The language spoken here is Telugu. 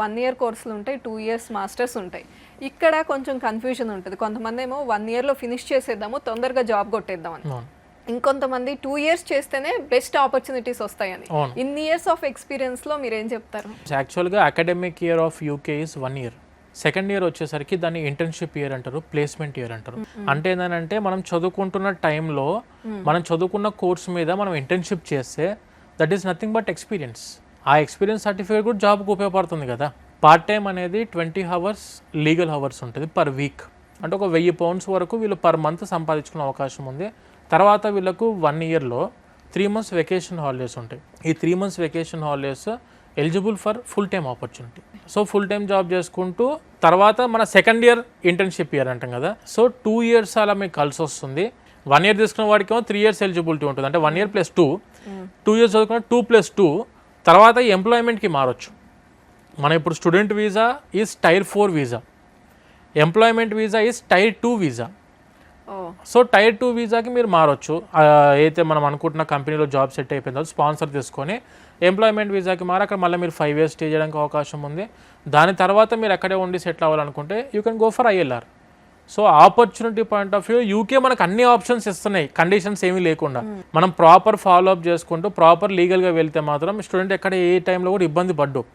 1 ఇయర్ కోర్సులు ఉంటాయి, 2 ఇయర్స్ మాస్టర్స్ ఉంటాయి. ఇక్కడ కొంచెం కన్ఫ్యూజన్ ఉంటుంది. కొంతమంది ఏమో 1 ఇయర్లో ఫినిష్ చేసేద్దాము, తొందరగా జాబ్ కొట్టేద్దాం అని. ఇంకొంతమంది 2 ఇయర్స్ చేస్తేనే బెస్ట్ ఆపర్చునిటీస్ వస్తాయని. ఇన్ని ఇయర్స్ ఆఫ్ ఎక్స్పీరియన్స్లో మీరు ఏం చెప్తారు? యాక్చువల్గా academic year of UK is 1 year. Second year వచ్చేసరికి దాన్ని ఇంటర్న్షిప్ ఇయర్ అంటారు, ప్లేస్మెంట్ ఇయర్ అంటారు. అంటే ఏంటంటే మనం చదువుకుంటున్న టైంలో మనం చదువుకున్న కోర్స్ మీద మనం ఇంటర్న్షిప్ చేస్తే that is nothing but experience. ఆ ఎక్స్పీరియన్స్ సర్టిఫికేట్ కూడా జాబ్కి ఉపయోగపడుతుంది కదా. పార్ట్ టైం అనేది 20 hours లీగల్ అవర్స్ ఉంటుంది పర్ వీక్. అంటే ఒక 1000 pounds వరకు వీళ్ళు పర్ మంత్ సంపాదించుకునే అవకాశం ఉంది. తర్వాత వీళ్ళకు 1 yearలో 3 months వెకేషన్ హాలిడేస్ ఉంటాయి. ఈ 3 months vacation holidays eligible for full time opportunity. So full time job చేసుకుంటూ తర్వాత మన సెకండ్ ఇయర్ ఇంటర్న్షిప్ ఇయర్ అంటాం కదా. సో 2 years అలా మీకు కలిసి వస్తుంది. 1 year తీసుకున్న వాడికి 3 years ఎలిజిబిలిటీ ఉంటుంది. అంటే 1 year + 2, 2 years చదువుకున్న 2 + 2 తర్వాత ఎంప్లాయ్మెంట్కి మారొచ్చు. మన ఇప్పుడు student visa is Tier 4 visa, employment visa is Tier 2 visa. So Tier 2 వీసాకి మీరు మారొచ్చు. అయితే మనం అనుకుంటున్న కంపెనీలో జాబ్ సెట్ అయిపోయిన తర్వాత స్పాన్సర్ తీసుకొని ఎంప్లాయ్మెంట్ వీసాకి మారి అక్కడ మళ్ళీ మీరు 5 years స్టే చేయడానికి అవకాశం ఉంది. దాని తర్వాత మీరు అక్కడే ఉండి సెటిల్ అవ్వాలనుకుంటే you can go for ILR. So opportunity point of view UK మనకు అన్ని ఆప్షన్స్ ఇస్తున్నాయి, కండిషన్స్ ఏమీ లేకుండా. మనం ప్రాపర్ ఫాలో అప్ చేసుకుంటూ ప్రాపర్ లీగల్గా వెళ్తే మాత్రం స్టూడెంట్ ఎక్కడ ఏ టైంలో కూడా ఇబ్బంది పడ్డు.